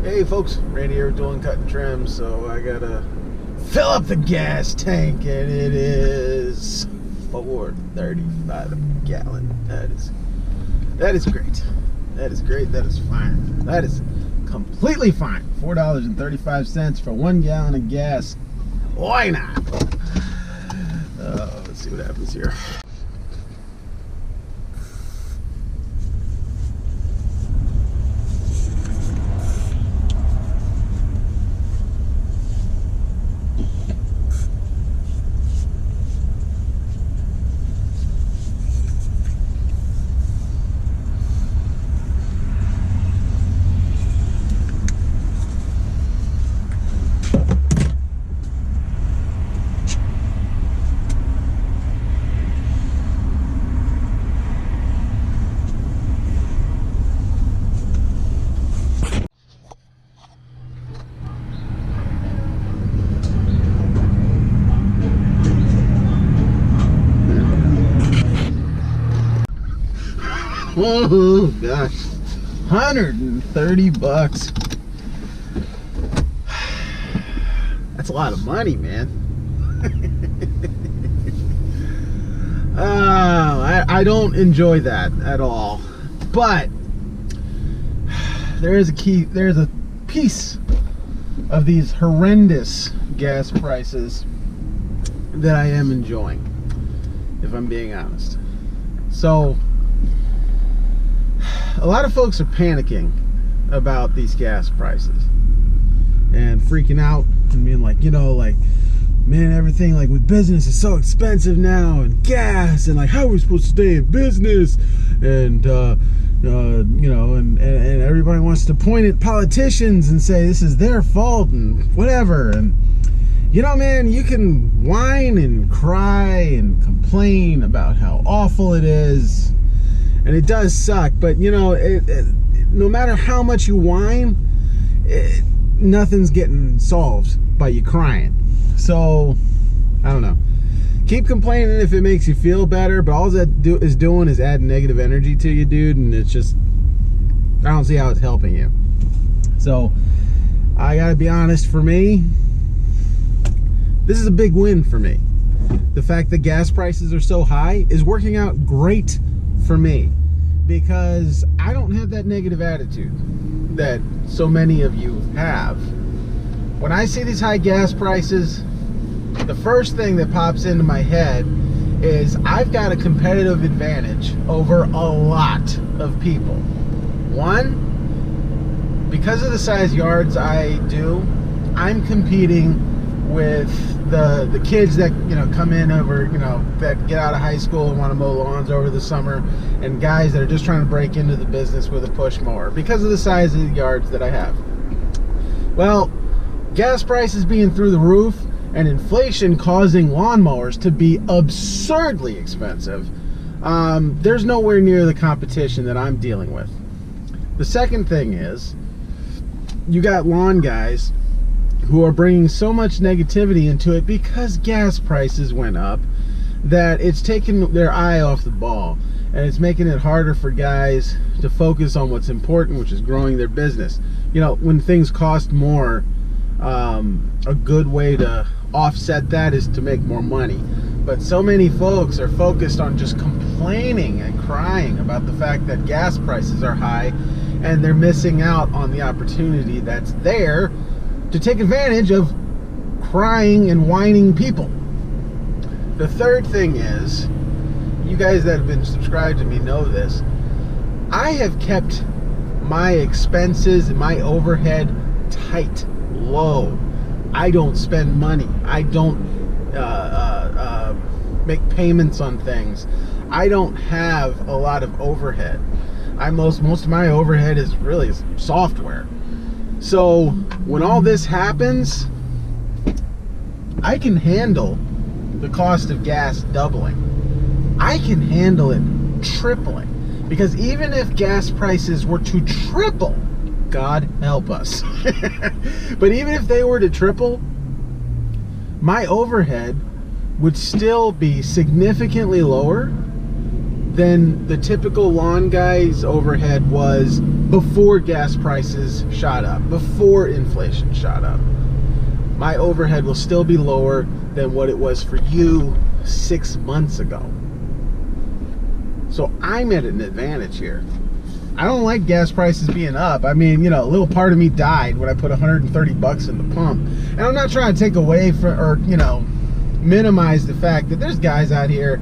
Hey folks, Randy here doing cut and trim, so I gotta fill up the gas tank, and it is $4.35 a gallon. That is great. That is great. That is fine. That is completely fine. $4.35 for 1 gallon of gas. Why not? Let's see what happens here. Oh gosh, 130 bucks. That's a lot of money, man. I don't enjoy that at all. But there's a piece of these horrendous gas prices that I am enjoying, if I'm being honest. So a lot of folks are panicking about these gas prices and freaking out and being like, like, man, everything like with business is so expensive now, and gas, and like, how are we supposed to stay in business? And and everybody wants to point at politicians and say this is their fault and whatever. And man, you can whine and cry and complain about how awful it is. And it does suck, but no matter how much you whine, nothing's getting solved by you crying. So, I don't know. Keep complaining if it makes you feel better, but all that is doing is adding negative energy to you, dude, and it's just, I don't see how it's helping you. So, I gotta be honest, for me, this is a big win for me. The fact that gas prices are so high is working out great for me, because I don't have that negative attitude that so many of you have. When I see these high gas prices, the first thing that pops into my head is I've got a competitive advantage over a lot of people. One, because of the size yards I do, I'm competing with the kids that come in over, that get out of high school and want to mow lawns over the summer, and guys that are just trying to break into the business with a push mower because of the size of the yards that I have. Well, gas prices being through the roof and inflation causing lawnmowers to be absurdly expensive, there's nowhere near the competition that I'm dealing with. The second thing is, you got lawn guys who are bringing so much negativity into it because gas prices went up, that it's taken their eye off the ball, and it's making it harder for guys to focus on what's important, which is growing their business. When things cost more, a good way to offset that is to make more money. But so many folks are focused on just complaining and crying about the fact that gas prices are high, and they're missing out on the opportunity that's there to take advantage of crying and whining people. The third thing is, you guys that have been subscribed to me know this, I have kept my expenses and my overhead tight, low. I don't spend money. I don't make payments on things. I don't have a lot of overhead. Most of my overhead is really software. So when all this happens, I can handle the cost of gas doubling. I can handle it tripling, because even if gas prices were to triple, God help us, but even if they were to triple, my overhead would still be significantly lower than the typical lawn guy's overhead was before gas prices shot up, before inflation shot up. My overhead will still be lower than what it was for you 6 months ago. So I'm at an advantage here. I don't like gas prices being up. I mean, you know, a little part of me died when I put 130 bucks in the pump. And I'm not trying to take away from, or, you know, minimize the fact that there's guys out here,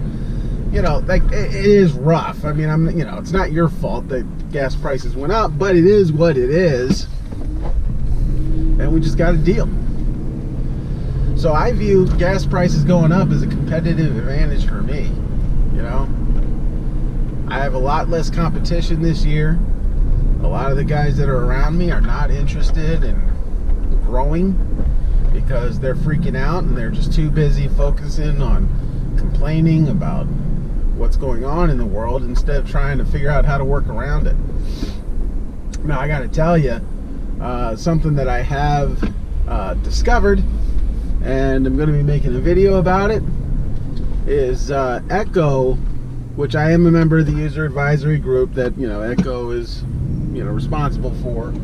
you know, like, it is rough. I mean, you know, it's not your fault that gas prices went up, but it is what it is. And we just got to deal. So I view gas prices going up as a competitive advantage for me, you know. I have a lot less competition this year. A lot of the guys that are around me are not interested in growing because they're freaking out and they're just too busy focusing on complaining about what's going on in the world instead of trying to figure out how to work around it. Now, I got to tell you, something that I have discovered, and I'm going to be making a video about it, is Echo, which I am a member of the user advisory group that, you know, Echo is, you know, responsible for.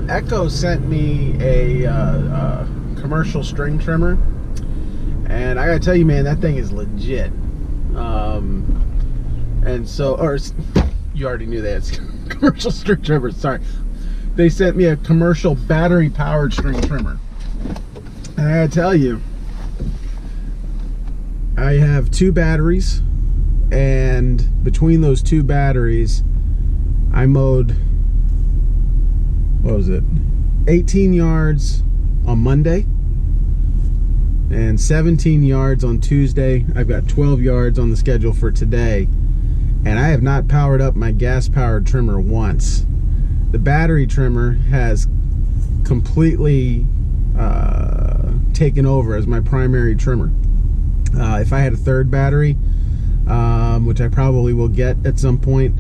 Echo sent me a commercial string trimmer, and I gotta tell you, man, that thing is legit. And so, or you already knew that it's commercial string trimmer. Sorry, they sent me a commercial battery-powered string trimmer, and I gotta tell you, I have 2 batteries. And between those 2 batteries, I mowed, what was it, 18 yards on Monday and 17 yards on Tuesday. I've got 12 yards on the schedule for today, and I have not powered up my gas-powered trimmer once. The battery trimmer has completely taken over as my primary trimmer. If I had a 3rd battery, which I probably will get at some point,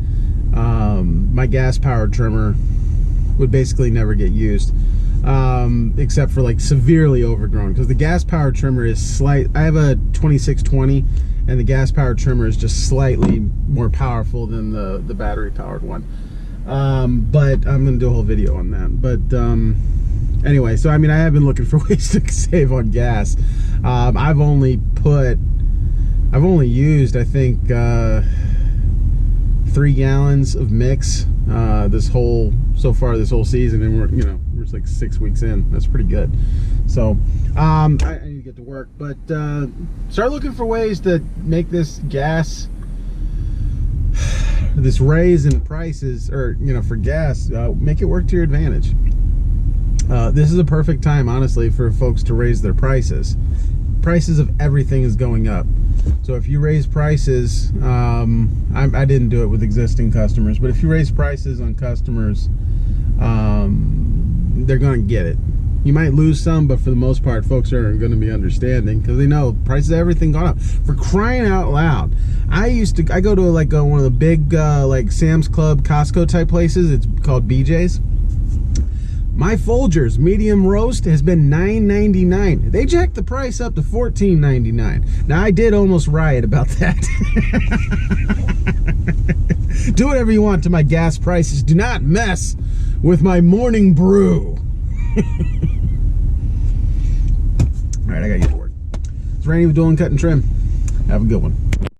my gas-powered trimmer would basically never get used, except for like severely overgrown, because the gas-powered trimmer is slight. I have a 2620, and the gas-powered trimmer is just slightly more powerful than the battery-powered one. But I'm gonna do a whole video on that. But anyway, so I mean, I have been looking for ways to save on gas. I've only used, I think, 3 gallons of mix so far this whole season, and we're just like 6 weeks in. That's pretty good. So I need to get to work, but start looking for ways to make this gas, this raise in prices, or for gas, make it work to your advantage. This is a perfect time, honestly, for folks to raise their prices. Prices of everything is going up. So if you raise prices, I didn't do it with existing customers, but if you raise prices on customers, they're going to get it. You might lose some, but for the most part, folks are going to be understanding because they know prices of everything gone up. For crying out loud, I go to like one of the big like Sam's Club, Costco type places. It's called BJ's. My Folgers medium roast has been $9.99. They jacked the price up to $14.99. Now, I did almost riot about that. Do whatever you want to my gas prices. Do not mess with my morning brew. All right, I gotta get to work. It's Randy with Dolan Cut and Trim. Have a good one.